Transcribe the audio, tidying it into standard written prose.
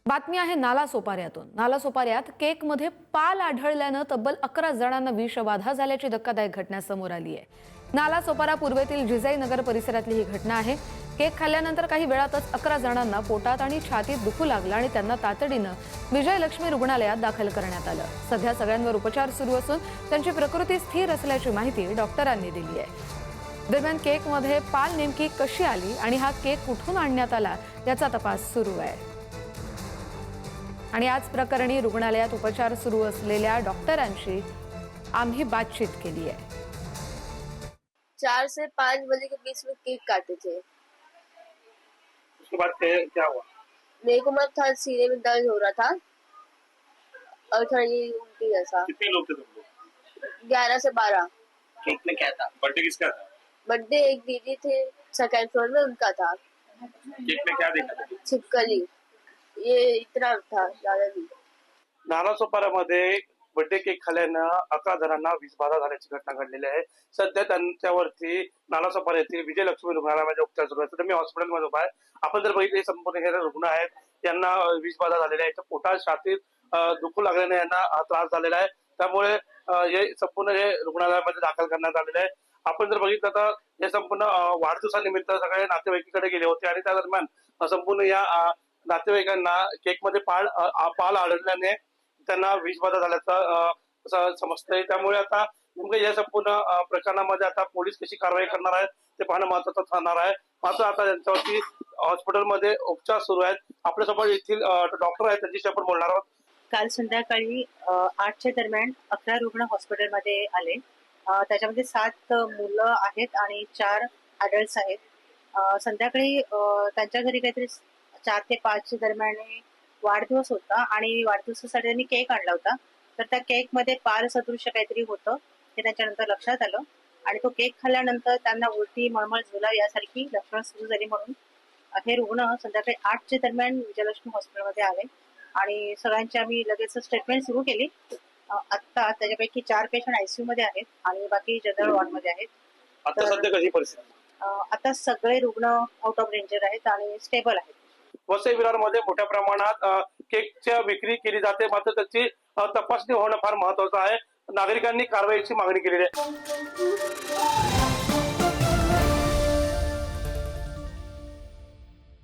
बातमी आहे नालासोपाऱ्यातून। नालासोपाऱ्यात केकमध्ये पाल आढळल्यानं तब्बल 11 जणांना विषबाधा झाल्याची धक्कादायक घटना समोर आली आहे। नालासोपारा पूर्वेतील जिजाई नगर परिसरातली ही घटना आहे। केक खाल्ल्यानंतर काही वेळातच 11 जणांना पोटात आणि छातीत दुखू लागलं आणि त्यांना तातडीनं विजयलक्ष्मी रुग्णालयात दाखल करण्यात आलं। सध्या सगळ्यांवर उपचार सुरू असून त्यांची प्रकृती स्थिर असल्याची माहिती डॉक्टरांनी दिली आहे। दरम्यान केकमध्ये पाल नेमकी कशी आली आणि हा केक कुठून आणण्यात आला याचा तपास सुरू आहे। आणि आज प्रकरणी रुग्णालयात उपचार सुरू असलेल्या डॉक्टरांशी आम्ही बातचीत केली आहे। 4 से 5 बजे के बीच में केक काटे थे। उसके बाद क्या हुआ? मेरे को मत था, सीने में दर्द हो रहा था और थोड़ी उल्टी जैसा। कितने लोग थे तुम लोग? 11 से 12। केक में क्या था? बर्थडे किसका था? बर्थडे एक दीदी थे सेकंड फ्लोर में, उनका था। केक में क्या देखा था? छिपकली, ये इतना था, ज्यादा नहीं। नालासोपाऱ्यामध्ये बर्थडे केक खाल्यानं 11 जणांना विषबाधा झाल्याची घटना घडलेली आहे। सध्या त्यांच्यावरती नालासोपारा येथील विजयलक्ष्मी रुग्णालयामध्ये उपचार सुरू आहेत। मी हॉस्पिटलमध्ये उभा आहे। आपण जर बघितले संपूर्ण हे रुग्ण आहेत, यांना विषबाधा झालेली आहे। पोटात छातीत दुखू लागल्याने यांना त्रास झालेला आहे। त्यामुळे हे संपूर्ण हे रुग्णालयामध्ये दाखल करण्यात आलेले आहे। आपण जर बघितलं तर हे संपूर्ण वाढदिवसानिमित्त सगळे नातेवाईकाकडे गेले होते आणि त्या दरम्यान संपूर्ण या नातेवाईकांना केकमध्ये पाल आढळल्याने त्यांना विषबाधा झाल्याचं समजतंय। त्यामुळे आता नेमकं या संपूर्ण प्रकरणामध्ये आता पोलीस कशी कारवाई करणार आहेत ते पाहणं महत्त्वाचं ठरणार आहे। मात्र आता त्यांच्यावरती हॉस्पिटलमध्ये उपचार सुरू आहेत। आपल्यासोबत येथील डॉक्टर आहेत, त्यांच्याशी आपण बोलणार आहोत। काल संध्याकाळी 8च्या दरम्यान 11 रुग्ण हॉस्पिटलमध्ये आले। त्याच्यामध्ये 7 मुलं आहेत आणि 4 अडल्ट्स आहेत। संध्याकाळी त्यांच्या घरी काहीतरी 4 ते 5 दरम्यान वाढदिवस होता आणि वाढदिवसासाठी त्यांनी केक आणला होता। तर त्या केक मध्ये पाल सदृश्य काहीतरी होतं हे त्याच्यानंतर लक्षात आलं आणि तो केक खाल्ल्यानंतर त्यांना उलटी, मळमळ, जुलाब यासारखी लक्षणं सुरू झाली। म्हणून हे रुग्ण संध्याकाळी 8च्या दरम्यान विजयलक्ष्मी हॉस्पिटलमध्ये आले आणि सगळ्यांची आम्ही लगेच स्टेटमेंट सुरू केली। आता त्याच्यापैकी 4 पेशंट आयसीयू मध्ये आहेत आणि बाकी जनरल वॉर्डमध्ये आहेत। आता सध्या कशी परिस्थिती? आता सगळे रुग्ण आउट ऑफ डेंजर आहेत आणि स्टेबल आहेत। वसई विरारमध्ये मोठ्या प्रमाणात केकच्या विक्री केली जाते, मात्र त्याची तपासणी होणं फार महत्वाचं आहे। नागरिकांनी कारवाईची मागणी केलेली आहे।